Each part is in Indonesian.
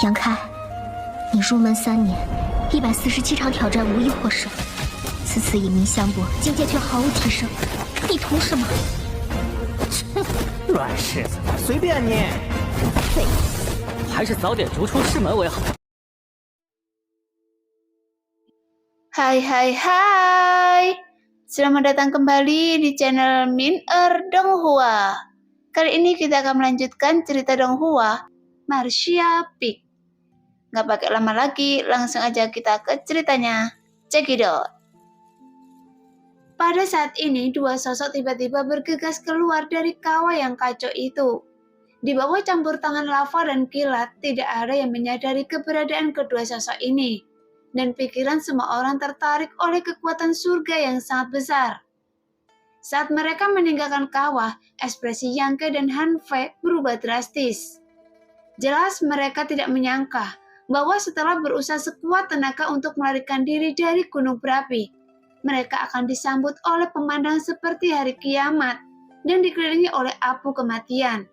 杨开，你入门3年，147场挑战无一获胜，此次以名相搏，境界却毫无提升，你图什么？乱柿子，随便你。废物，还是早点逐出师门为好。Hai, selamat datang kembali di channel Min Donghua. Kali ini kita akan melanjutkan cerita Donghua, Marcia Peak. Gak pakai lama lagi, langsung aja kita ke ceritanya. Check it out. Pada saat ini, dua sosok tiba-tiba bergegas keluar dari kawah yang kacau itu. Di bawah campur tangan lava dan kilat, tidak ada yang menyadari keberadaan kedua sosok ini. Dan pikiran semua orang tertarik oleh kekuatan surga yang sangat besar. Saat mereka meninggalkan kawah, ekspresi Yang Ke dan Han Fei berubah drastis. Jelas mereka tidak menyangka bahwa setelah berusaha sekuat tenaga untuk melarikan diri dari gunung berapi, mereka akan disambut oleh pemandangan seperti hari kiamat dan dikelilingi oleh apu kematian,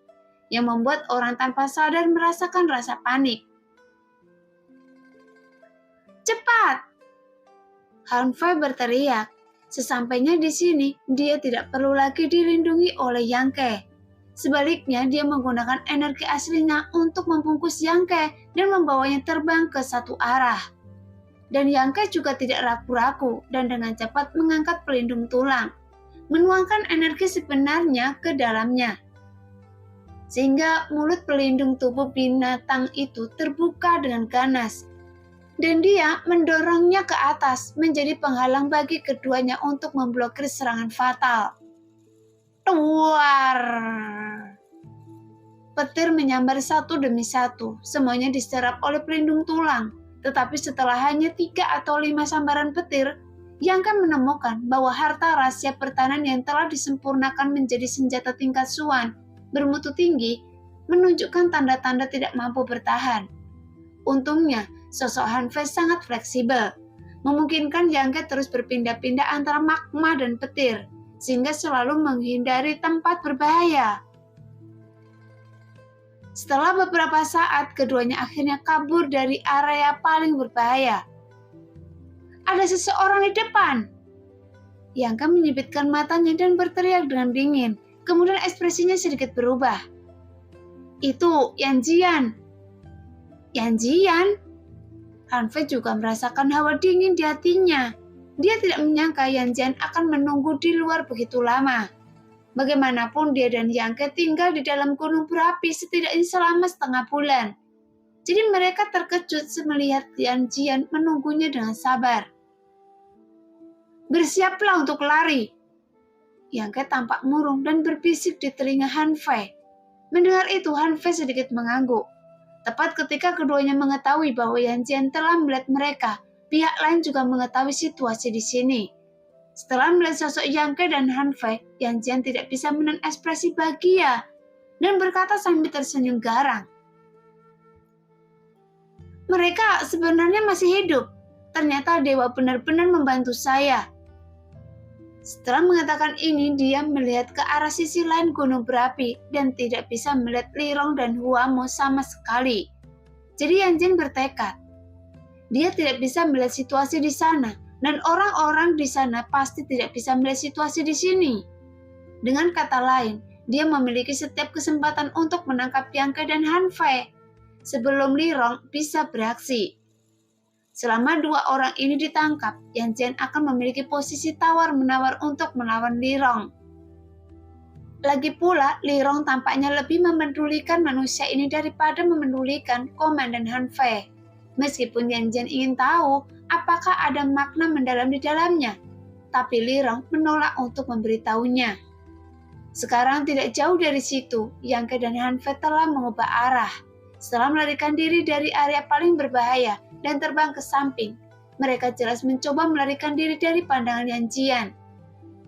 yang membuat orang tanpa sadar merasakan rasa panik. Cepat! Han Fei berteriak. Sesampainya di sini, dia tidak perlu lagi dilindungi oleh Yang Ke. Sebaliknya, dia menggunakan energi aslinya untuk membungkus Yang Ke dan membawanya terbang ke satu arah. Dan Yang Ke juga tidak ragu-ragu dan dengan cepat mengangkat pelindung tulang, menuangkan energi sebenarnya ke dalamnya. Sehingga mulut pelindung tubuh binatang itu terbuka dengan ganas. Dan dia mendorongnya ke atas menjadi penghalang bagi keduanya untuk memblokir serangan fatal. Duar! Petir menyambar satu demi satu, semuanya diserap oleh pelindung tulang. Tetapi setelah hanya 3 atau 5 sambaran petir, Yang Ke menemukan bahwa harta rahasia pertahanan yang telah disempurnakan menjadi senjata tingkat Suan bermutu tinggi menunjukkan tanda-tanda tidak mampu bertahan. Untungnya, sosok Han Fei sangat fleksibel, memungkinkan Yang Ke terus berpindah-pindah antara magma dan petir, sehingga selalu menghindari tempat berbahaya. Setelah beberapa saat, keduanya akhirnya kabur dari area paling berbahaya. Ada seseorang di depan. Yang Ke menyipitkan matanya dan berteriak dengan dingin, kemudian ekspresinya sedikit berubah. Itu Yan Jian. Yan Jian? Han Fei juga merasakan hawa dingin di hatinya. Dia tidak menyangka Yan Jian akan menunggu di luar begitu lama. Bagaimanapun dia dan Yang Ke tinggal di dalam gunung berapi setidaknya selama setengah bulan. Jadi mereka terkejut melihat Yan Jian menunggunya dengan sabar. Bersiaplah untuk lari. Yang Ke tampak murung dan berbisik di telinga Han Fei. Mendengar itu, Han Fei sedikit mengangguk. Tepat ketika keduanya mengetahui bahwa Yan Jian telah melihat mereka, pihak lain juga mengetahui situasi di sini. Setelah melihat sosok Yang Ke dan Han Fei, Yan Jian tidak bisa menahan ekspresi bahagia dan berkata sambil tersenyum garang. Mereka sebenarnya masih hidup. Ternyata dewa benar-benar membantu saya. Setelah mengatakan ini, dia melihat ke arah sisi lain gunung berapi dan tidak bisa melihat Li Rong dan Huamo sama sekali. Jadi Yan Jian bertekad. Dia tidak bisa melihat situasi di sana, dan orang-orang di sana pasti tidak bisa melihat situasi di sini. Dengan kata lain, dia memiliki setiap kesempatan untuk menangkap Yang Ke dan Han Fei sebelum Li Rong bisa bereaksi. Selama 2 orang ini ditangkap, Yan Jian akan memiliki posisi tawar-menawar untuk melawan Li Rong. Lagi pula, Li Rong tampaknya lebih memedulikan manusia ini daripada memedulikan Komandan Han Fei. Meskipun Yan Jian ingin tahu apakah ada makna mendalam di dalamnya, tapi Li Rong menolak untuk memberitahunya. Sekarang tidak jauh dari situ, Yang Ke dan Han Fei telah mengubah arah. Setelah melarikan diri dari area paling berbahaya dan terbang ke samping, mereka jelas mencoba melarikan diri dari pandangan Yan Jian.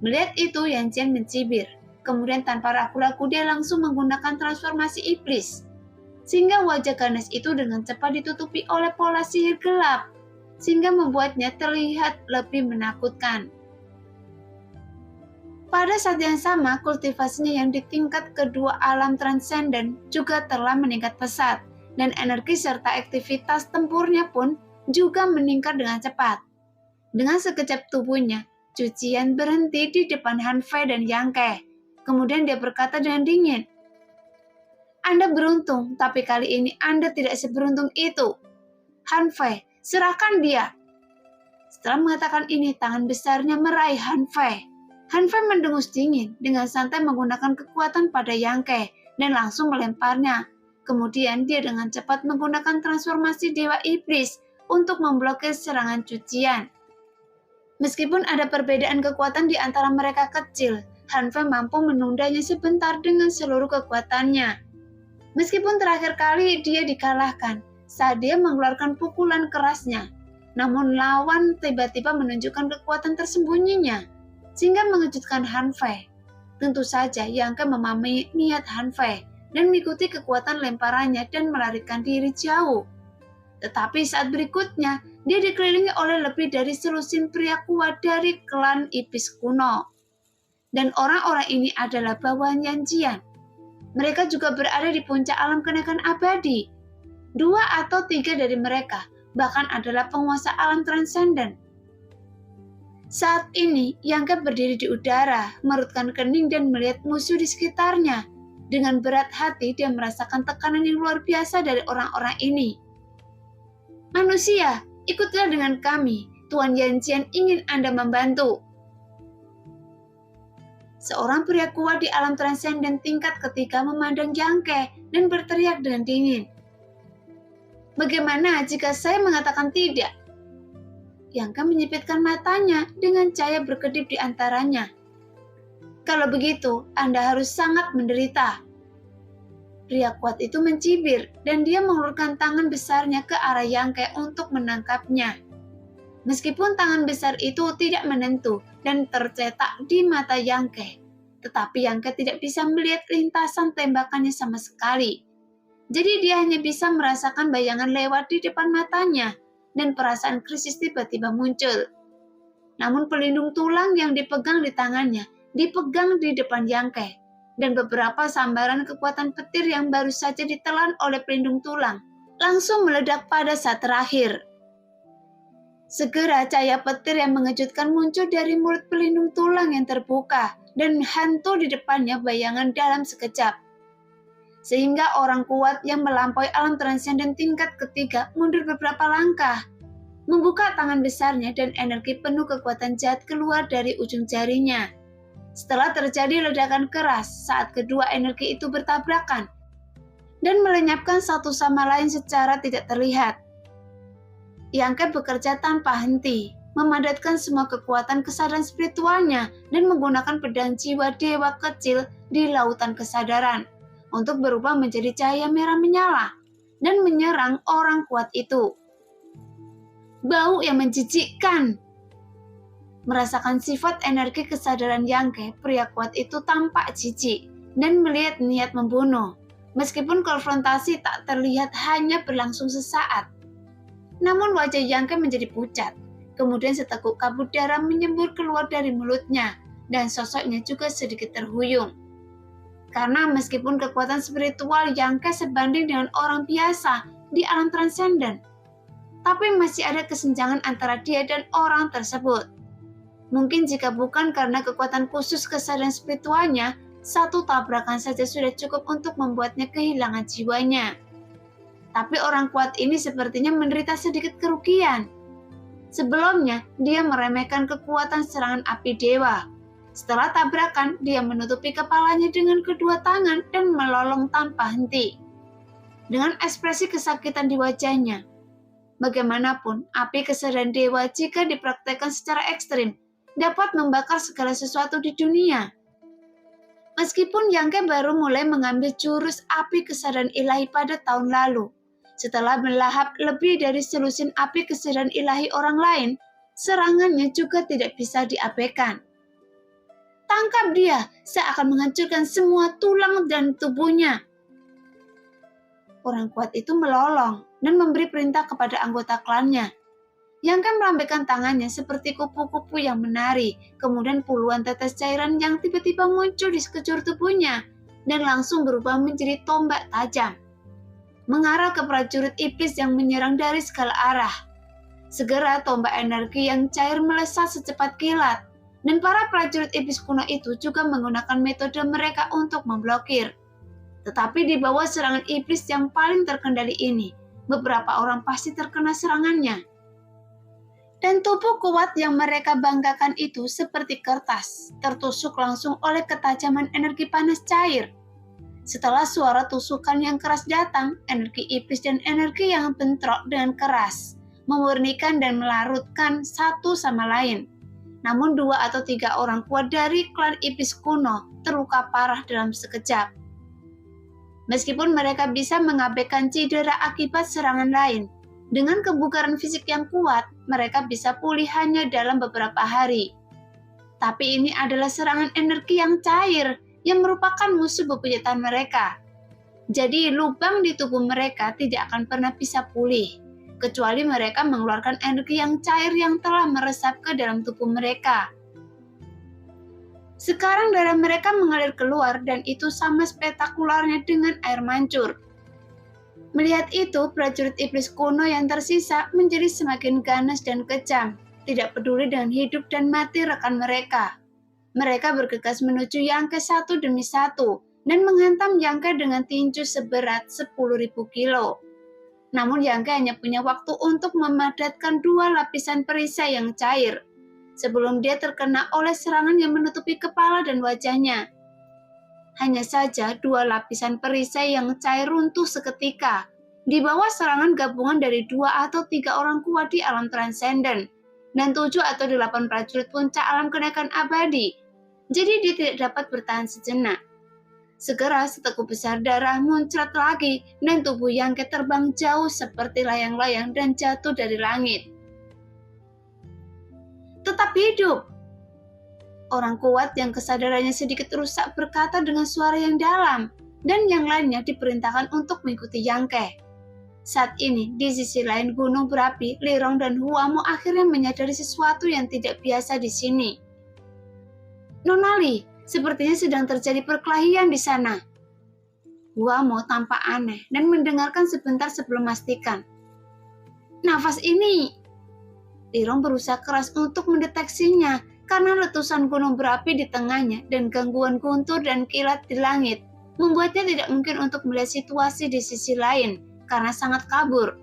Melihat itu, Yan Jian mencibir. Kemudian tanpa ragu-ragu dia langsung menggunakan transformasi iblis. Sehingga wajah ganas itu dengan cepat ditutupi oleh pola sihir gelap, sehingga membuatnya terlihat lebih menakutkan. Pada saat yang sama, kultivasinya yang di tingkat kedua alam transenden juga telah meningkat pesat, dan energi serta aktivitas tempurnya pun juga meningkat dengan cepat. Dengan sekejap tubuhnya, Cucian berhenti di depan Han Fei dan Yang Ke. Kemudian dia berkata dengan dingin, "Anda beruntung, tapi kali ini Anda tidak seberuntung itu. Han Fei, serahkan dia." Setelah mengatakan ini, tangan besarnya meraih Han Fei. Han Fei mendengus dingin dengan santai menggunakan kekuatan pada Yang Ke dan langsung melemparnya. Kemudian dia dengan cepat menggunakan transformasi Dewa Iblis untuk memblokir serangan Cucian. Meskipun ada perbedaan kekuatan di antara mereka kecil, Han Fei mampu menundanya sebentar dengan seluruh kekuatannya. Meskipun terakhir kali dia dikalahkan saat dia mengeluarkan pukulan kerasnya, namun lawan tiba-tiba menunjukkan kekuatan tersembunyinya, sehingga mengejutkan Han Fei. Tentu saja Yang Ke memahami niat Han Fei dan mengikuti kekuatan lemparannya dan melarikan diri jauh. Tetapi saat berikutnya, dia dikelilingi oleh lebih dari selusin pria kuat dari klan iblis kuno. Dan orang-orang ini adalah bawahan Yanjian. Mereka juga berada di puncak alam kenaikan abadi. 2 atau 3 dari mereka bahkan adalah penguasa alam transenden. Saat ini, Yang Ke berdiri di udara, merutkan kening dan melihat musuh di sekitarnya. Dengan berat hati, dia merasakan tekanan yang luar biasa dari orang-orang ini. "Manusia, ikutlah dengan kami. Tuan Yanjian ingin Anda membantu." Seorang pria kuat di alam transenden tingkat ketiga memandang Yang Ke dan berteriak dengan dingin, "Bagaimana jika saya mengatakan tidak?" Yang Ke menyipitkan matanya dengan cahaya berkedip di antaranya. "Kalau begitu, Anda harus sangat menderita." Pria kuat itu mencibir dan dia mengulurkan tangan besarnya ke arah Yang Ke untuk menangkapnya. Meskipun tangan besar itu tidak menentu dan tercetak di mata Yang Ke, tetapi Yang Ke tidak bisa melihat lintasan tembakannya sama sekali. Jadi dia hanya bisa merasakan bayangan lewat di depan matanya dan perasaan krisis tiba-tiba muncul. Namun pelindung tulang yang dipegang di tangannya dipegang di depan Yang Ke. Dan beberapa sambaran kekuatan petir yang baru saja ditelan oleh pelindung tulang langsung meledak pada saat terakhir. Segera cahaya petir yang mengejutkan muncul dari mulut pelindung tulang yang terbuka dan hantu di depannya bayangan dalam sekejap. Sehingga orang kuat yang melampaui alam transenden tingkat ketiga mundur beberapa langkah, membuka tangan besarnya dan energi penuh kekuatan jahat keluar dari ujung jarinya. Setelah terjadi ledakan keras saat kedua energi itu bertabrakan dan melenyapkan satu sama lain secara tidak terlihat. Yang Ke bekerja tanpa henti, memadatkan semua kekuatan kesadaran spiritualnya dan menggunakan pedang jiwa dewa kecil di lautan kesadaran untuk berubah menjadi cahaya merah menyala dan menyerang orang kuat itu. Bau yang menjijikkan. Merasakan sifat energi kesadaran Yang Ke, pria kuat itu tampak jijik dan melihat niat membunuh. Meskipun konfrontasi tak terlihat hanya berlangsung sesaat. Namun wajah Yang Ke menjadi pucat. Kemudian seteguk kabut darah menyembur keluar dari mulutnya dan sosoknya juga sedikit terhuyung. Karena meskipun kekuatan spiritual Yang Ke sebanding dengan orang biasa di alam transenden, tapi masih ada kesenjangan antara dia dan orang tersebut. Mungkin jika bukan karena kekuatan khusus kesadaran spiritualnya, satu tabrakan saja sudah cukup untuk membuatnya kehilangan jiwanya. Tapi orang kuat ini sepertinya menderita sedikit kerugian. Sebelumnya, dia meremehkan kekuatan serangan api dewa. Setelah tabrakan, dia menutupi kepalanya dengan kedua tangan dan melolong tanpa henti. Dengan ekspresi kesakitan di wajahnya. Bagaimanapun, api kesadaran dewa jika dipraktekkan secara ekstrim, dapat membakar segala sesuatu di dunia. Meskipun Yang Ke baru mulai mengambil jurus api kesadaran ilahi pada tahun lalu, setelah melahap lebih dari selusin api kesadaran ilahi orang lain, serangannya juga tidak bisa diabaikan. "Tangkap dia, saya akan menghancurkan semua tulang dan tubuhnya." Orang kuat itu melolong dan memberi perintah kepada anggota klannya. Yang Ke melambaikan tangannya seperti kupu-kupu yang menari, kemudian puluhan tetes cairan yang tiba-tiba muncul di sekujur tubuhnya dan langsung berubah menjadi tombak tajam. mengarah ke prajurit iblis yang menyerang dari segala arah. Segera tombak energi yang cair melesat secepat kilat, dan para prajurit iblis kuno itu juga menggunakan metode mereka untuk memblokir. Tetapi di bawah serangan iblis yang paling terkendali ini, beberapa orang pasti terkena serangannya. Dan tubuh kuat yang mereka banggakan itu seperti kertas, tertusuk langsung oleh ketajaman energi panas cair. Setelah suara tusukan yang keras datang, energi iblis dan energi yang bentrok dengan keras, memurnikan dan melarutkan satu sama lain. Namun 2 atau 3 orang kuat dari klan iblis kuno terluka parah dalam sekejap. Meskipun mereka bisa mengabaikan cedera akibat serangan lain, dengan kebugaran fisik yang kuat, mereka bisa pulih hanya dalam beberapa hari. Tapi ini adalah serangan energi yang cair, yang merupakan musuh bebuyutan mereka. Jadi lubang di tubuh mereka tidak akan pernah bisa pulih, kecuali mereka mengeluarkan energi yang cair yang telah meresap ke dalam tubuh mereka. Sekarang darah mereka mengalir keluar dan itu sama spektakularnya dengan air mancur. Melihat itu, prajurit iblis kuno yang tersisa menjadi semakin ganas dan kejam, tidak peduli dengan hidup dan mati rekan mereka. Mereka bergegas menuju Yangke satu demi satu dan menghantam Yangke dengan tinju seberat 10.000 kilo. Namun Yangke hanya punya waktu untuk memadatkan 2 lapisan perisai yang cair sebelum dia terkena oleh serangan yang menutupi kepala dan wajahnya. Hanya saja 2 lapisan perisai yang cair runtuh seketika di bawah serangan gabungan dari 2 atau 3 orang kuat di alam transenden dan 7 atau 8 prajurit puncak alam kenaikan abadi. Jadi dia tidak dapat bertahan sejenak. Segera seteguk besar darah muncrat lagi dan tubuh Yangke terbang jauh seperti layang-layang dan jatuh dari langit. Tetap hidup! Orang kuat yang kesadarannya sedikit rusak berkata dengan suara yang dalam, dan yang lainnya diperintahkan untuk mengikuti Yangke. Saat ini, di sisi lain gunung berapi, Lirong dan Huamo akhirnya menyadari sesuatu yang tidak biasa di sini. Nonali, sepertinya sedang terjadi perkelahian di sana. Huamo tampak aneh dan mendengarkan sebentar sebelum memastikan. Nafas ini. Lirong berusaha keras untuk mendeteksinya karena letusan gunung berapi di tengahnya dan gangguan guntur dan kilat di langit membuatnya tidak mungkin untuk melihat situasi di sisi lain karena sangat kabur.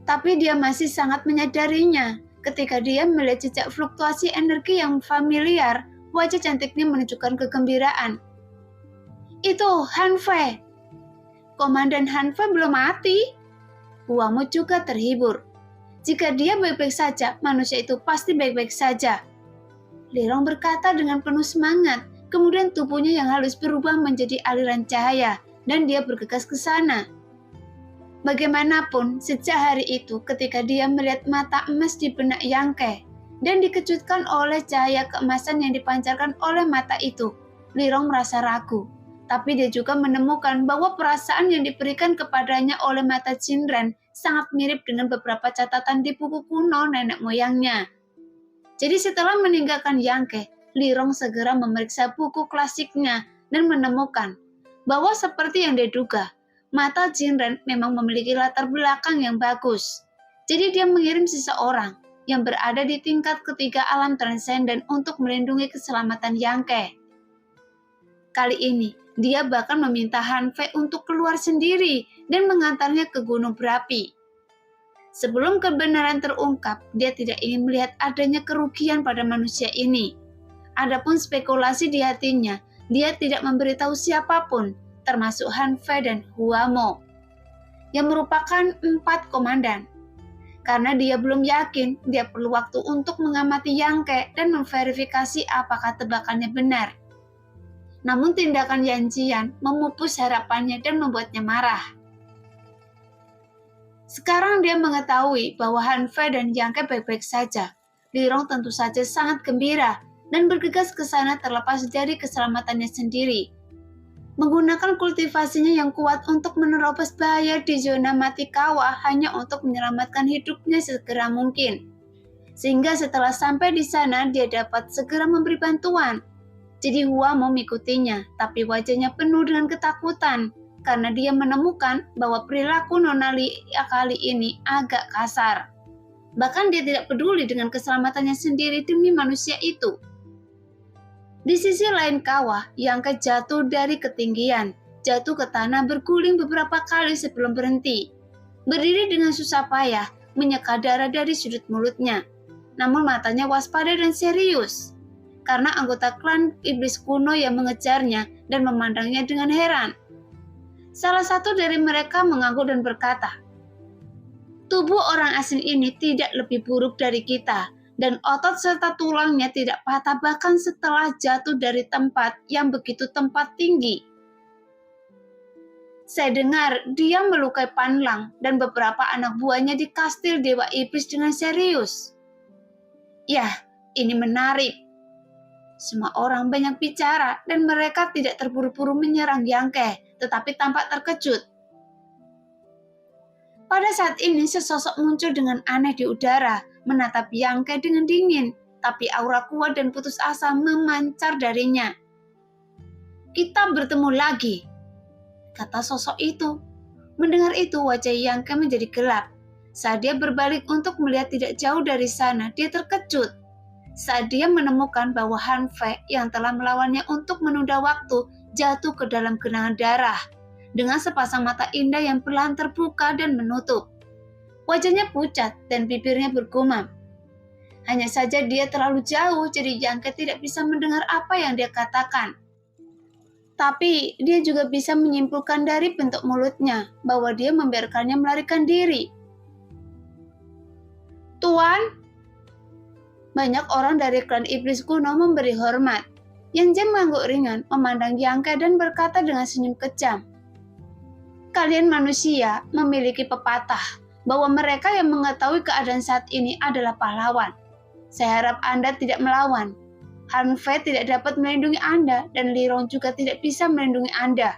Tapi dia masih sangat menyadarinya. Ketika dia melihat jejak fluktuasi energi yang familiar, wajah cantiknya menunjukkan kegembiraan. Itu Hanfei. Komandan Hanfei belum mati. Huamo juga terhibur. Jika dia baik-baik saja, manusia itu pasti baik-baik saja. Lirong berkata dengan penuh semangat, kemudian tubuhnya yang halus berubah menjadi aliran cahaya, dan dia bergegas ke sana. Bagaimanapun, sejak hari itu ketika dia melihat mata emas di benak Yangke dan dikejutkan oleh cahaya keemasan yang dipancarkan oleh mata itu, Lirong merasa ragu. Tapi dia juga menemukan bahwa perasaan yang diberikan kepadanya oleh mata Jinren sangat mirip dengan beberapa catatan di buku kuno nenek moyangnya. Jadi setelah meninggalkan Yangke, Lirong segera memeriksa buku klasiknya dan menemukan bahwa seperti yang dia duga, mata Jinren memang memiliki latar belakang yang bagus. Jadi dia mengirim seseorang yang berada di tingkat ketiga alam transenden untuk melindungi keselamatan Yangke. Kali ini, dia bahkan meminta Hanfei untuk keluar sendiri dan mengantarnya ke gunung berapi. Sebelum kebenaran terungkap, dia tidak ingin melihat adanya kerugian pada manusia ini. Adapun spekulasi di hatinya, dia tidak memberitahu siapapun, termasuk Hanfei dan Huamo, yang merupakan 4 komandan. Karena dia belum yakin, dia perlu waktu untuk mengamati Yangke dan memverifikasi apakah tebakannya benar. Namun tindakan Yan Jian memupus harapannya dan membuatnya marah. Sekarang dia mengetahui bahwa Hanfei dan Yangke baik-baik saja. Lirong tentu saja sangat gembira dan bergegas ke sana terlepas dari keselamatannya sendiri. Menggunakan kultivasinya yang kuat untuk menerobos bahaya di zona mati kawah hanya untuk menyelamatkan hidupnya segera mungkin. Sehingga setelah sampai di sana dia dapat segera memberi bantuan. Jadi Huamo mengikutinya, tapi wajahnya penuh dengan ketakutan. karena dia menemukan bahwa perilaku Nona Lia kali ini agak kasar. Bahkan dia tidak peduli dengan keselamatannya sendiri demi manusia itu. Di sisi lain kawah, Yangke jatuh dari ketinggian, jatuh ke tanah berguling beberapa kali sebelum berhenti. Berdiri dengan susah payah, menyeka darah dari sudut mulutnya. Namun matanya waspada dan serius, karena anggota klan iblis kuno yang mengejarnya dan memandangnya dengan heran. Salah satu dari mereka mengangguk dan berkata, "Tubuh orang asing ini tidak lebih buruk dari kita, dan otot serta tulangnya tidak patah bahkan setelah jatuh dari tempat yang begitu tempat tinggi. Saya dengar dia melukai Panlang dan beberapa anak buahnya di kastil Dewa Iblis dengan serius." Yah, ini menarik. Semua orang banyak bicara dan mereka tidak terburu-buru menyerang Yangke, tetapi tampak terkejut. Pada saat ini sesosok muncul dengan aneh di udara, menatap Yangke dengan dingin, tapi aura kuat dan putus asa memancar darinya. "Kita bertemu lagi," kata sosok itu. Mendengar itu wajah Yangke menjadi gelap. Saat dia berbalik untuk melihat tidak jauh dari sana, dia terkejut. Saat dia menemukan bahwa Han Fei yang telah melawannya untuk menunda waktu jatuh ke dalam genangan darah, dengan sepasang mata indah yang perlahan terbuka dan menutup. Wajahnya pucat dan bibirnya bergumam. Hanya saja dia terlalu jauh, jadi Yangke tidak bisa mendengar apa yang dia katakan. Tapi dia juga bisa menyimpulkan dari bentuk mulutnya bahwa dia membiarkannya melarikan diri. "Tuan," banyak orang dari klan iblis kuno memberi hormat. Yang Jen mengangguk ringan, memandang Yangke dan berkata dengan senyum kejam, "Kalian manusia memiliki pepatah bahwa mereka yang mengetahui keadaan saat ini adalah pahlawan. Saya harap Anda tidak melawan. Han Fei tidak dapat melindungi Anda dan Li Rong juga tidak bisa melindungi Anda."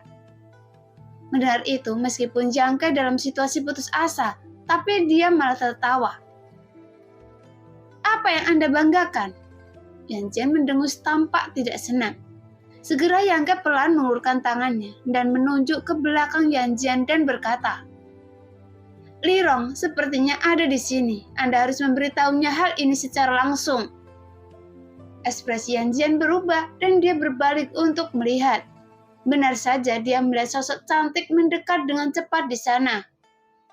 Mendengar itu, meskipun Yangke dalam situasi putus asa, tapi dia malah tertawa. "Apa yang Anda banggakan?" Yan Jen mendengus tampak tidak senang. Segera Yangke pelan mengulurkan tangannya dan menunjuk ke belakang Yan Jen dan berkata, "Li Rong sepertinya ada di sini. Anda harus memberitahunya hal ini secara langsung." Ekspresi Yan Jen berubah dan dia berbalik untuk melihat. Benar saja dia melihat sosok cantik mendekat dengan cepat di sana.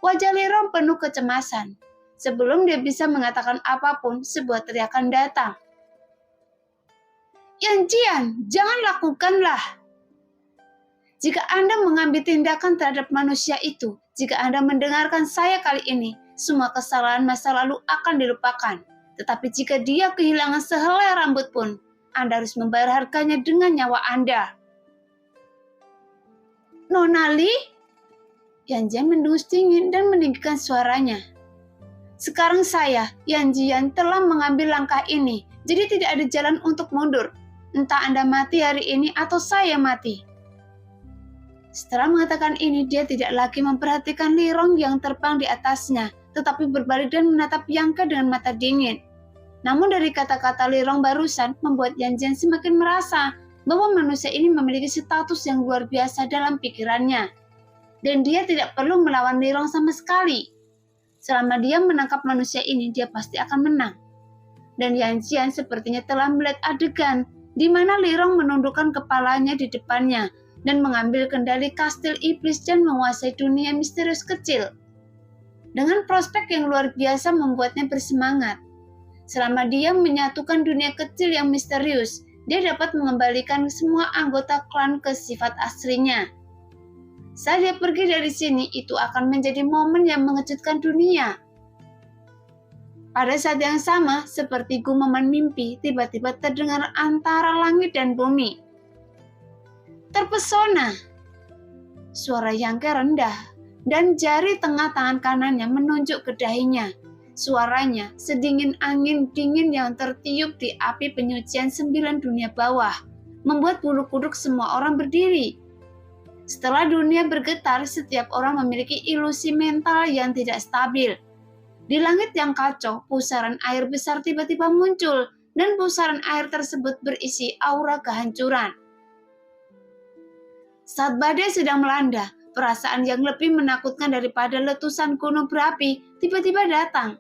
Wajah Li Rong penuh kecemasan. Sebelum dia bisa mengatakan apapun, sebuah teriakan datang. "Yan Jian, jangan lakukanlah. Jika Anda mengambil tindakan terhadap manusia itu, jika Anda mendengarkan saya kali ini, semua kesalahan masa lalu akan dilupakan. Tetapi jika dia kehilangan sehelai rambut pun, Anda harus membayar harganya dengan nyawa Anda." "Nona Li?" Yan Jian mendengus dingin dan meninggikan suaranya. "Sekarang saya, Yan Jian, telah mengambil langkah ini, jadi tidak ada jalan untuk mundur. Entah Anda mati hari ini atau saya mati." Setelah mengatakan ini, dia tidak lagi memperhatikan Li Rong yang terbang di atasnya, tetapi berbalik dan menatap Yangke dengan mata dingin. Namun dari kata-kata Li Rong barusan membuat Yan Jian semakin merasa bahwa manusia ini memiliki status yang luar biasa dalam pikirannya. Dan dia tidak perlu melawan Li Rong sama sekali. Selama dia menangkap manusia ini, dia pasti akan menang. Dan Yan Jian sepertinya telah melihat adegan di mana Li Rong menundukkan kepalanya di depannya dan mengambil kendali kastil iblis dan menguasai dunia misterius kecil. Dengan prospek yang luar biasa membuatnya bersemangat. Selama dia menyatukan dunia kecil yang misterius, dia dapat mengembalikan semua anggota klan ke sifat aslinya. Saat dia pergi dari sini, itu akan menjadi momen yang mengejutkan dunia. Pada saat yang sama, seperti gumaman mimpi, tiba-tiba terdengar antara langit dan bumi. "Terpesona!" Suara Yangke rendah, dan jari tengah tangan kanannya menunjuk ke dahinya. Suaranya sedingin angin dingin yang tertiup di api penyucian 9 dunia bawah, membuat bulu kuduk semua orang berdiri. Setelah dunia bergetar, setiap orang memiliki ilusi mental yang tidak stabil. Di langit yang kacau, pusaran air besar tiba-tiba muncul, dan pusaran air tersebut berisi aura kehancuran. Saat badai sedang melanda, Perasaan yang lebih menakutkan daripada letusan gunung berapi tiba-tiba datang.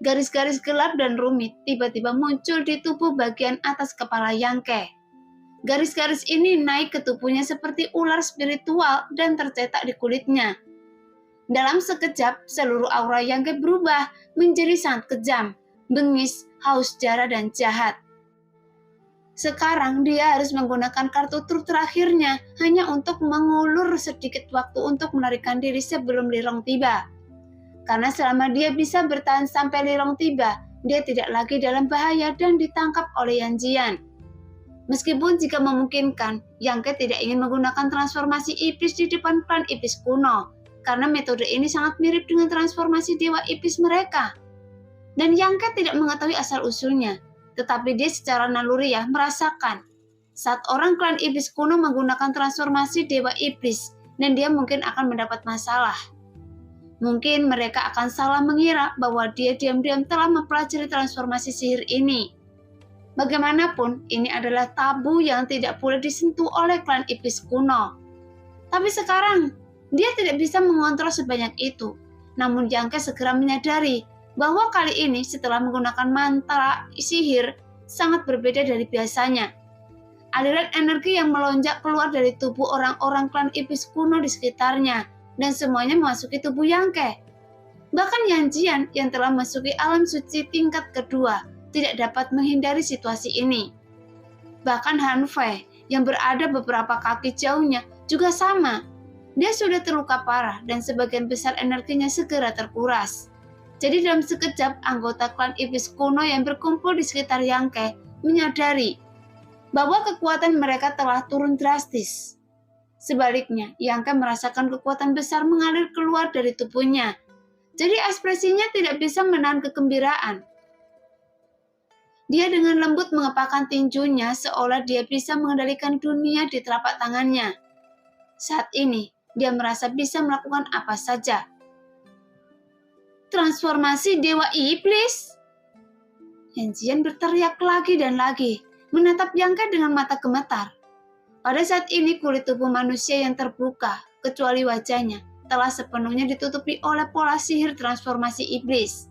Garis-garis gelap dan rumit tiba-tiba muncul di tubuh bagian atas kepala Yangke. Garis-garis ini naik ke tubuhnya seperti ular spiritual dan tercetak di kulitnya. Dalam sekejap, seluruh aura Yangke berubah menjadi sangat kejam, bengis, haus darah, dan jahat. Sekarang dia harus menggunakan kartu truf terakhirnya hanya untuk mengulur sedikit waktu untuk melarikan diri sebelum Lirong tiba. Karena selama dia bisa bertahan sampai Lirong tiba, dia tidak lagi dalam bahaya dan ditangkap oleh Yan Jian. Meskipun jika memungkinkan, Yangke tidak ingin menggunakan transformasi iblis di depan klan iblis kuno, karena metode ini sangat mirip dengan transformasi dewa iblis mereka. Dan Yangke tidak mengetahui asal-usulnya. Tetapi dia secara naluriah merasakan saat orang klan iblis kuno menggunakan transformasi dewa iblis dan dia mungkin akan mendapat masalah. Mungkin mereka akan salah mengira bahwa dia diam-diam telah mempelajari transformasi sihir ini. Bagaimanapun, ini adalah tabu yang tidak boleh disentuh oleh klan iblis kuno. Tapi sekarang, dia tidak bisa mengontrol sebanyak itu. Namun Yangke segera menyadari bahwa kali ini setelah menggunakan mantra sihir sangat berbeda dari biasanya. Aliran energi yang melonjak keluar dari tubuh orang-orang klan iblis kuno di sekitarnya dan semuanya memasuki tubuh Yangke. Bahkan Yan Jian yang telah memasuki alam suci tingkat kedua tidak dapat menghindari situasi ini. Bahkan Han Fei yang berada beberapa kaki jauhnya juga sama. Dia sudah terluka parah dan sebagian besar energinya segera terkuras. Jadi dalam sekejap, anggota klan iblis kuno yang berkumpul di sekitar Yangke menyadari bahwa kekuatan mereka telah turun drastis. Sebaliknya, Yangke merasakan kekuatan besar mengalir keluar dari tubuhnya. Jadi ekspresinya tidak bisa menahan kegembiraan. Dia dengan lembut mengepakkan tinjunya seolah dia bisa mengendalikan dunia di telapak tangannya. Saat ini, dia merasa bisa melakukan apa saja. Transformasi dewa iblis? Yan Jian berteriak lagi dan lagi, menatap Yangke dengan mata gemetar. Pada saat ini kulit tubuh manusia yang terbuka, kecuali wajahnya, telah sepenuhnya ditutupi oleh pola sihir transformasi iblis.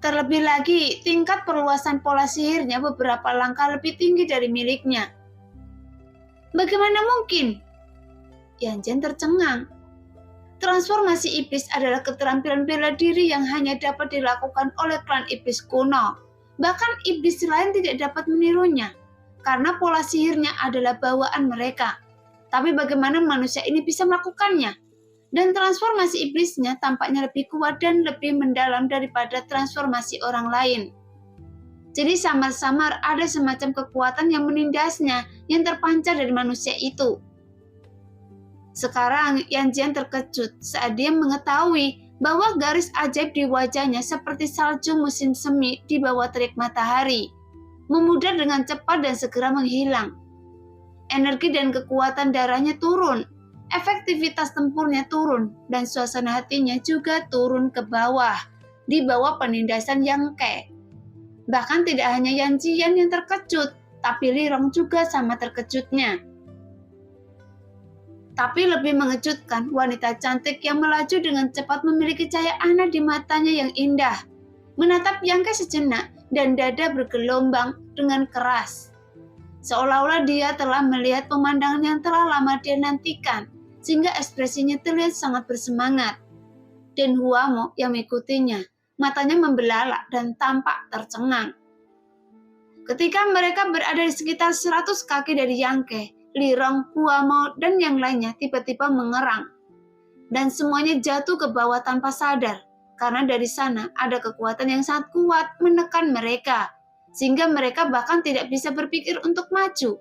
Terlebih lagi, tingkat perluasan pola sihirnya beberapa langkah lebih tinggi dari miliknya. Bagaimana mungkin? Yan Jian tercengang. Transformasi iblis adalah keterampilan bela diri yang hanya dapat dilakukan oleh klan iblis kuno. Bahkan iblis lain tidak dapat menirunya, karena pola sihirnya adalah bawaan mereka. Tapi bagaimana manusia ini bisa melakukannya? Dan transformasi iblisnya tampaknya lebih kuat dan lebih mendalam daripada transformasi orang lain. Jadi samar-samar ada semacam kekuatan yang menindasnya yang terpancar dari manusia itu. Sekarang Yan Jian terkejut saat dia mengetahui bahwa garis ajaib di wajahnya seperti salju musim semi di bawah terik matahari, memudar dengan cepat dan segera menghilang. Energi dan kekuatan darahnya turun, efektivitas tempurnya turun, dan suasana hatinya juga turun ke bawah, di bawah penindasan Yangke. Bahkan tidak hanya Yan Jian yang terkejut, tapi Lirong juga sama terkejutnya. Tapi lebih mengejutkan, wanita cantik yang melaju dengan cepat memiliki cahaya aneh di matanya yang indah. Menatap Yangke sejenak dan dada bergelombang dengan keras. Seolah-olah dia telah melihat pemandangan yang telah lama dia nantikan, sehingga ekspresinya terlihat sangat bersemangat. Dan Huamo yang mengikutinya, matanya membelalak dan tampak tercengang. Ketika mereka berada di sekitar 100 kaki dari Yangke, Lirong, Huamo, dan yang lainnya tiba-tiba mengerang. Dan semuanya jatuh ke bawah tanpa sadar, karena dari sana ada kekuatan yang sangat kuat menekan mereka, sehingga mereka bahkan tidak bisa berpikir untuk maju.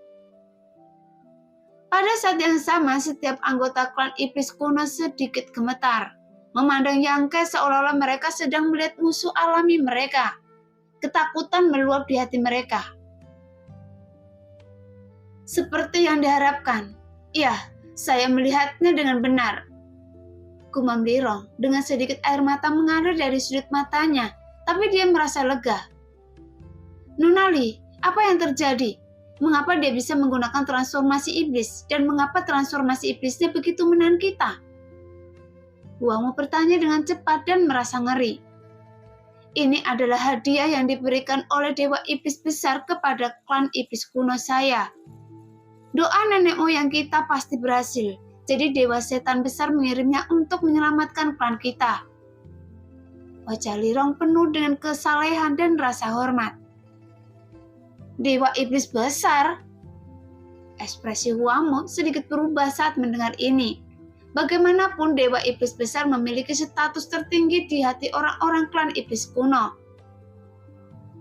Pada saat yang sama, setiap anggota klan iblis kuno sedikit gemetar, memandang Yangke seolah-olah mereka sedang melihat musuh alami mereka. Ketakutan meluap di hati mereka. Seperti yang diharapkan. Ya, saya melihatnya dengan benar. Gumam Lirong dengan sedikit air mata mengalir dari sudut matanya, tapi dia merasa lega. Nunali, apa yang terjadi? Mengapa dia bisa menggunakan transformasi iblis dan mengapa transformasi iblisnya begitu menahan kita? Wamo bertanya dengan cepat dan merasa ngeri. Ini adalah hadiah yang diberikan oleh Dewa Iblis besar kepada klan iblis kuno saya. Doa nenek moyang kita pasti berhasil, jadi Dewa Setan besar mengirimnya untuk menyelamatkan klan kita. Wajah Lirong penuh dengan kesalehan dan rasa hormat. Dewa Iblis besar? Ekspresi Wamo sedikit berubah saat mendengar ini. Bagaimanapun Dewa Iblis besar memiliki status tertinggi di hati orang-orang klan iblis kuno.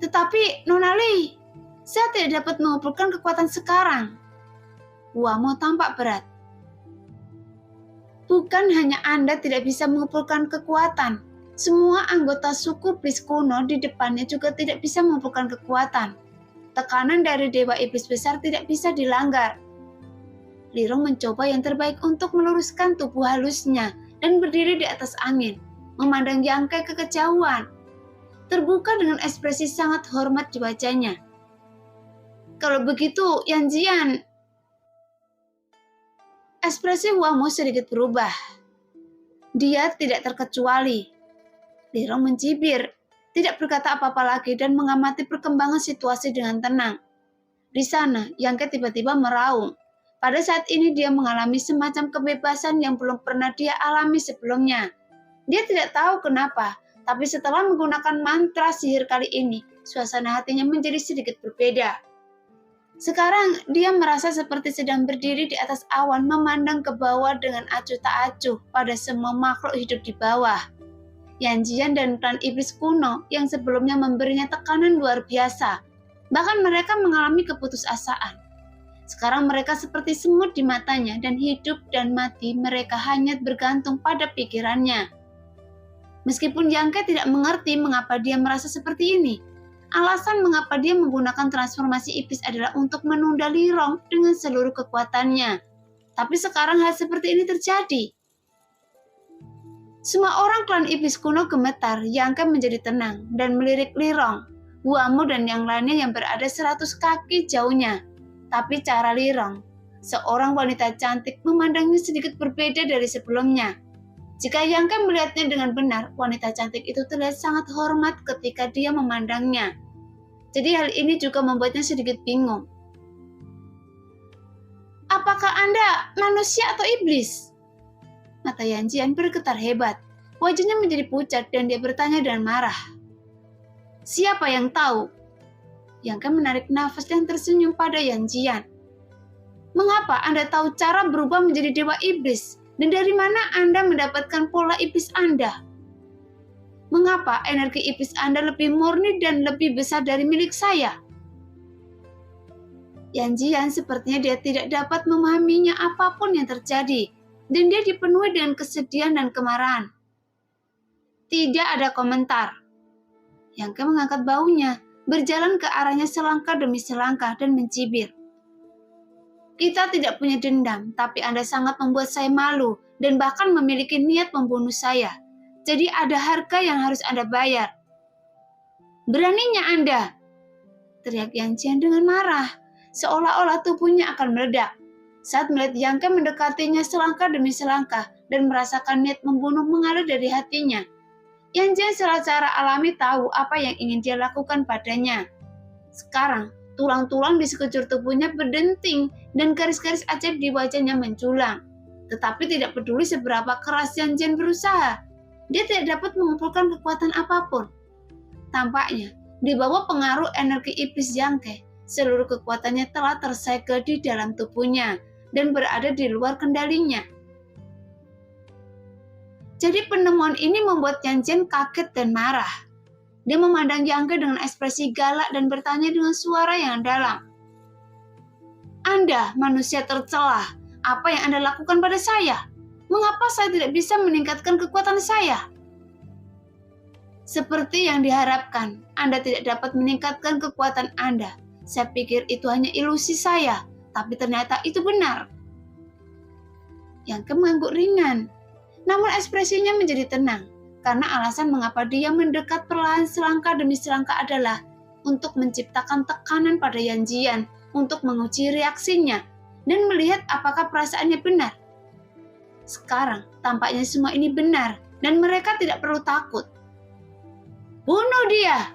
Tetapi Nona Li, saya tidak dapat mengumpulkan kekuatan sekarang. Wamo tampak berat. Bukan hanya Anda tidak bisa mengumpulkan kekuatan, semua anggota suku iblis kuno di depannya juga tidak bisa mengumpulkan kekuatan. Tekanan dari Dewa Iblis besar tidak bisa dilanggar. Lirong mencoba yang terbaik untuk meluruskan tubuh halusnya dan berdiri di atas angin, memandang Yang Ke ke kejauhan, terbuka dengan ekspresi sangat hormat di wajahnya. Kalau begitu, Yan Jian. Ekspresi Wamo sedikit berubah. Dia tidak terkecuali. Lirong mencibir, tidak berkata apa-apa lagi dan mengamati perkembangan situasi dengan tenang. Di sana, Yang Ke tiba-tiba meraung. Pada saat ini dia mengalami semacam kebebasan yang belum pernah dia alami sebelumnya. Dia tidak tahu kenapa, tapi setelah menggunakan mantra sihir kali ini, suasana hatinya menjadi sedikit berbeda. Sekarang dia merasa seperti sedang berdiri di atas awan memandang ke bawah dengan acuh tak acuh pada semua makhluk hidup di bawah. Yan Jian dan klan iblis kuno yang sebelumnya memberinya tekanan luar biasa. Bahkan mereka mengalami keputusasaan. Sekarang mereka seperti semut di matanya dan hidup dan mati mereka hanya bergantung pada pikirannya. Meskipun Yang Ke tidak mengerti mengapa dia merasa seperti ini, alasan mengapa dia menggunakan transformasi iblis adalah untuk menunda Lirong dengan seluruh kekuatannya. Tapi sekarang hal seperti ini terjadi. Semua orang klan iblis kuno gemetar, Yang Ke menjadi tenang dan melirik Lirong, Wamo dan yang lainnya yang berada 100 kaki jauhnya. Tapi cara Lirong, seorang wanita cantik, memandangnya sedikit berbeda dari sebelumnya. Jika Yang Ke melihatnya dengan benar, wanita cantik itu terlihat sangat hormat ketika dia memandangnya. Jadi hal ini juga membuatnya sedikit bingung. Apakah Anda manusia atau iblis? Mata Yan Jian bergetar hebat. Wajahnya menjadi pucat dan dia bertanya dengan marah. Siapa yang tahu? Yang Ke menarik nafas dan tersenyum pada Yan Jian. Mengapa Anda tahu cara berubah menjadi dewa iblis? Dan dari mana Anda mendapatkan pola iblis Anda? Mengapa energi iblis Anda lebih murni dan lebih besar dari milik saya? Yan Jian sepertinya dia tidak dapat memahaminya apapun yang terjadi. Dan dia dipenuhi dengan kesedihan dan kemarahan. Tidak ada komentar. Yang Ke mengangkat baunya, berjalan ke arahnya selangkah demi selangkah dan mencibir. Kita tidak punya dendam, tapi Anda sangat membuat saya malu dan bahkan memiliki niat membunuh saya. Jadi ada harga yang harus Anda bayar. Beraninya Anda, teriak Yan Jian dengan marah, seolah-olah tubuhnya akan meledak. Saat melihat Yang Ke mendekatinya selangkah demi selangkah dan merasakan niat membunuh mengalir dari hatinya. Yan Jian secara alami tahu apa yang ingin dia lakukan padanya. Sekarang, tulang-tulang di sekujur tubuhnya berdenting dan garis-garis ajaib di wajahnya menjulang. Tetapi tidak peduli seberapa keras Yan Jian berusaha, dia tidak dapat mengumpulkan kekuatan apapun. Tampaknya, di bawah pengaruh energi iblis Yang Ke, seluruh kekuatannya telah tersegel di dalam tubuhnya dan berada di luar kendalinya. Jadi penemuan ini membuat Yan Jian kaget dan marah. Dia memandang Yang Ke dengan ekspresi galak dan bertanya dengan suara yang dalam. Anda, manusia tercela, apa yang Anda lakukan pada saya? Mengapa saya tidak bisa meningkatkan kekuatan saya? Seperti yang diharapkan, Anda tidak dapat meningkatkan kekuatan Anda. Saya pikir itu hanya ilusi saya, tapi ternyata itu benar. Yang Ke mengangguk ringan, namun ekspresinya menjadi tenang, karena alasan mengapa dia mendekat perlahan selangkah demi selangkah adalah untuk menciptakan tekanan pada Yan Jian untuk menguji reaksinya dan melihat apakah perasaannya benar. Sekarang tampaknya semua ini benar dan mereka tidak perlu takut. Bunuh dia!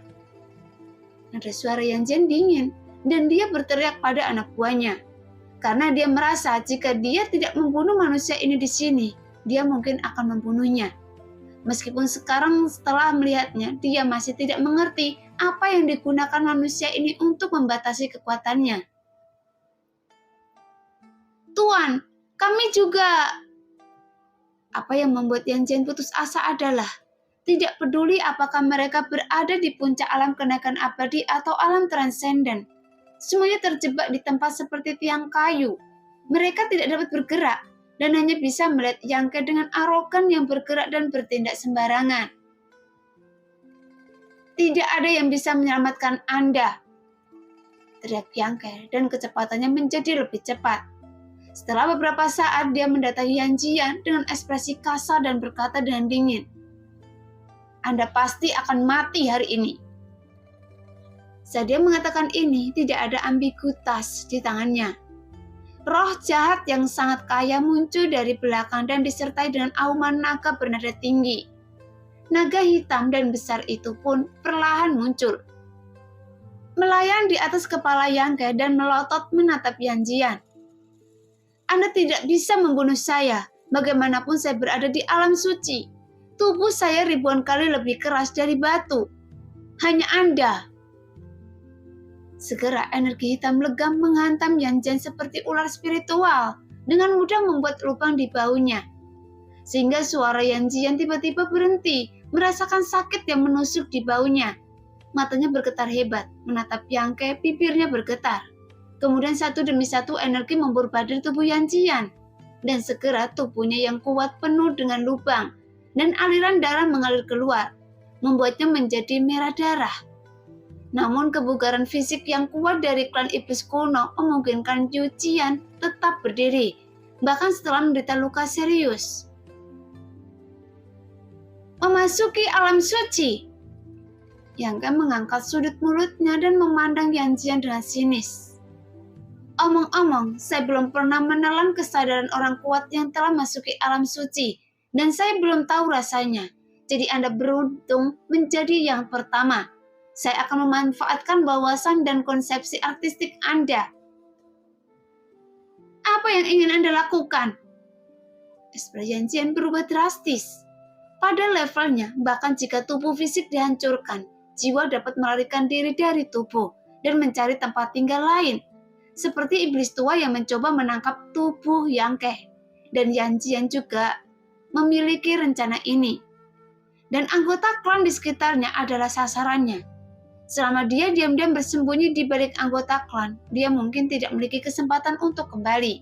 Ada suara Yan Jian dingin dan dia berteriak pada anak buahnya. Karena dia merasa jika dia tidak membunuh manusia ini di sini, dia mungkin akan membunuhnya. Meskipun sekarang setelah melihatnya, dia masih tidak mengerti apa yang digunakan manusia ini untuk membatasi kekuatannya. Tuan, kami juga... Apa yang membuat Yan Jian putus asa adalah tidak peduli apakah mereka berada di puncak alam kenaikan abadi atau alam transenden. Semuanya terjebak di tempat seperti tiang kayu. Mereka tidak dapat bergerak dan hanya bisa melihat Yang Ke dengan arogan yang bergerak dan bertindak sembarangan. Tidak ada yang bisa menyelamatkan Anda, teriak Yang Ke dan kecepatannya menjadi lebih cepat. Setelah beberapa saat dia mendatangi Yan Jian dengan ekspresi kasar dan berkata dengan dingin, Anda pasti akan mati hari ini. Saat dia mengatakan ini, tidak ada ambiguitas di tangannya. Roh jahat yang sangat kaya muncul dari belakang dan disertai dengan auman naga bernada tinggi. Naga hitam dan besar itu pun perlahan muncul, melayang di atas kepala Yang Ke dan melotot menatap Yan Jian. Anda tidak bisa membunuh saya, bagaimanapun saya berada di alam suci. Tubuh saya ribuan kali lebih keras dari batu. Hanya Anda. Segera energi hitam legam menghantam Yan Jian seperti ular spiritual, dengan mudah membuat lubang di baunya. Sehingga suara Yan Jian tiba-tiba berhenti, merasakan sakit yang menusuk di baunya. Matanya bergetar hebat, menatap Yang Ke, bibirnya bergetar. Kemudian satu demi satu energi memburbah dari tubuh Yan Jian. Dan segera tubuhnya yang kuat penuh dengan lubang, dan aliran darah mengalir keluar, membuatnya menjadi merah darah. Namun kebugaran fisik yang kuat dari klan iblis kuno memungkinkan Yu Qian tetap berdiri, bahkan setelah menderita luka serius. Memasuki alam suci. Yang Ke mengangkat sudut mulutnya dan memandang Yan Jian dengan sinis. Omong-omong, saya belum pernah menelan kesadaran orang kuat yang telah masuki alam suci, dan saya belum tahu rasanya. Jadi Anda beruntung menjadi yang pertama. Saya akan memanfaatkan wawasan dan konsepsi artistik Anda. Apa yang ingin Anda lakukan? Ekspresi Yan Jian berubah drastis. Pada levelnya, bahkan jika tubuh fisik dihancurkan, jiwa dapat melarikan diri dari tubuh dan mencari tempat tinggal lain. Seperti iblis tua yang mencoba menangkap tubuh Yang Ke. Dan Yan Jian juga memiliki rencana ini. Dan anggota klan di sekitarnya adalah sasarannya. Selama dia diam-diam bersembunyi di balik anggota klan, dia mungkin tidak memiliki kesempatan untuk kembali.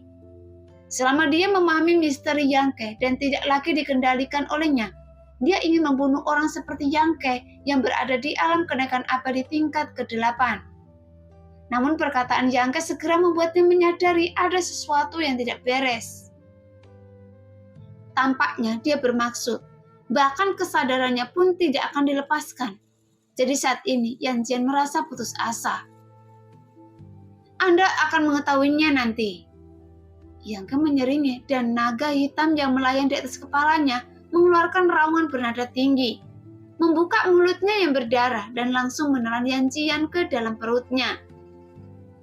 Selama dia memahami misteri Yang Ke dan tidak lagi dikendalikan olehnya, dia ingin membunuh orang seperti Yang Ke yang berada di alam kenaikan abadi tingkat ke-8. Namun perkataan Yang Ke segera membuatnya menyadari ada sesuatu yang tidak beres. Tampaknya dia bermaksud, bahkan kesadarannya pun tidak akan dilepaskan. Jadi saat ini Yan Jian merasa putus asa. Anda akan mengetahuinya nanti. Yang Ke menyeringai dan naga hitam yang melayang di atas kepalanya mengeluarkan raungan bernada tinggi, membuka mulutnya yang berdarah dan langsung menelan Yan Jian ke dalam perutnya.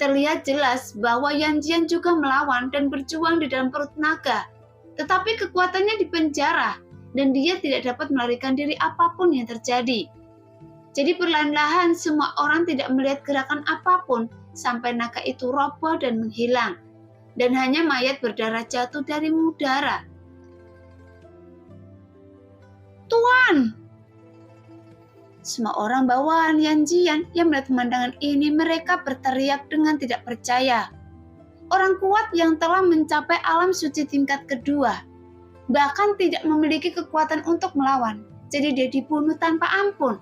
Terlihat jelas bahwa Yan Jian juga melawan dan berjuang di dalam perut naga, tetapi kekuatannya dipenjara dan dia tidak dapat melarikan diri apapun yang terjadi. Jadi perlahan-lahan semua orang tidak melihat gerakan apapun sampai naga itu roboh dan menghilang, dan hanya mayat berdarah jatuh dari udara. Tuan! Semua orang bawahan Yan Jian yang melihat pemandangan ini, mereka berteriak dengan tidak percaya. Orang kuat yang telah mencapai alam suci tingkat kedua, bahkan tidak memiliki kekuatan untuk melawan, jadi dia dibunuh tanpa ampun.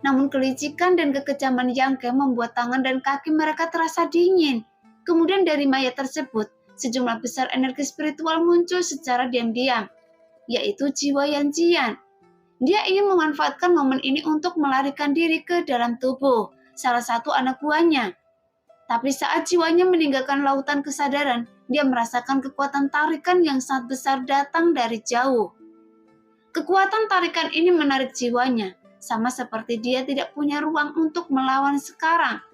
Namun kelicikan dan kekejaman Yang Ke membuat tangan dan kaki mereka terasa dingin. Kemudian dari mayat tersebut, sejumlah besar energi spiritual muncul secara diam-diam, yaitu jiwa Yan Jian. Dia ingin memanfaatkan momen ini untuk melarikan diri ke dalam tubuh salah satu anak buahnya. Tapi saat jiwanya meninggalkan lautan kesadaran, dia merasakan kekuatan tarikan yang sangat besar datang dari jauh. Kekuatan tarikan ini menarik jiwanya, sama seperti dia tidak punya ruang untuk melawan sekarang.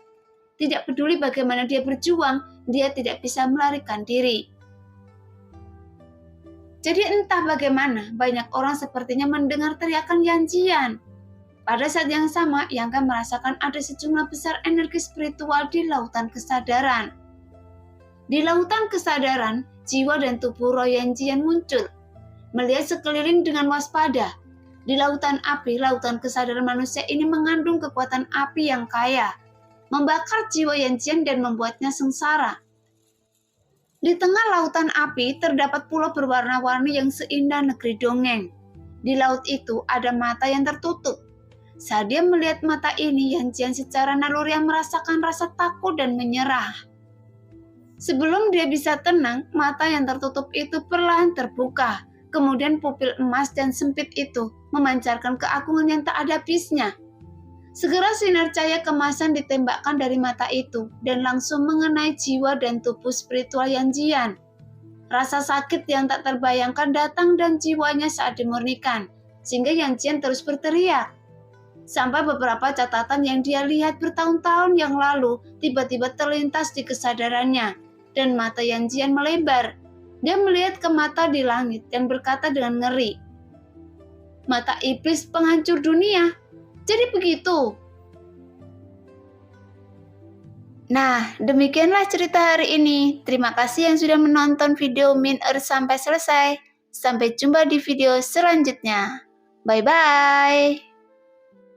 Tidak peduli bagaimana dia berjuang, dia tidak bisa melarikan diri. Jadi entah bagaimana, banyak orang sepertinya mendengar teriakan Yan Jian. Pada saat yang sama, Yang Kai merasakan ada sejumlah besar energi spiritual di lautan kesadaran. Di lautan kesadaran, jiwa dan tubuh roh Yan Jian muncul. Melihat sekeliling dengan waspada. Di lautan api, lautan kesadaran manusia ini mengandung kekuatan api yang kaya, membakar jiwa Yan Jian dan membuatnya sengsara. Di tengah lautan api terdapat pulau berwarna-warni yang seindah negeri dongeng. Di laut itu ada mata yang tertutup. Saat dia melihat mata ini, Yan Jian secara naluriah merasakan rasa takut dan menyerah. Sebelum dia bisa tenang, mata yang tertutup itu perlahan terbuka. Kemudian pupil emas dan sempit itu memancarkan keagungan yang tak ada habisnya. Segera sinar cahaya kemasan ditembakkan dari mata itu dan langsung mengenai jiwa dan tubuh spiritual Yan Jian. Rasa sakit yang tak terbayangkan datang dan jiwanya saat dimurnikan, sehingga Yan Jian terus berteriak. Sampai beberapa catatan yang dia lihat bertahun-tahun yang lalu tiba-tiba terlintas di kesadarannya, dan mata Yan Jian melebar. Dia melihat ke mata di langit dan berkata dengan ngeri, "Mata iblis penghancur dunia. Jadi begitu." Nah, demikianlah cerita hari ini. Terima kasih yang sudah menonton video Min Earth sampai selesai. Sampai jumpa di video selanjutnya. Bye-bye.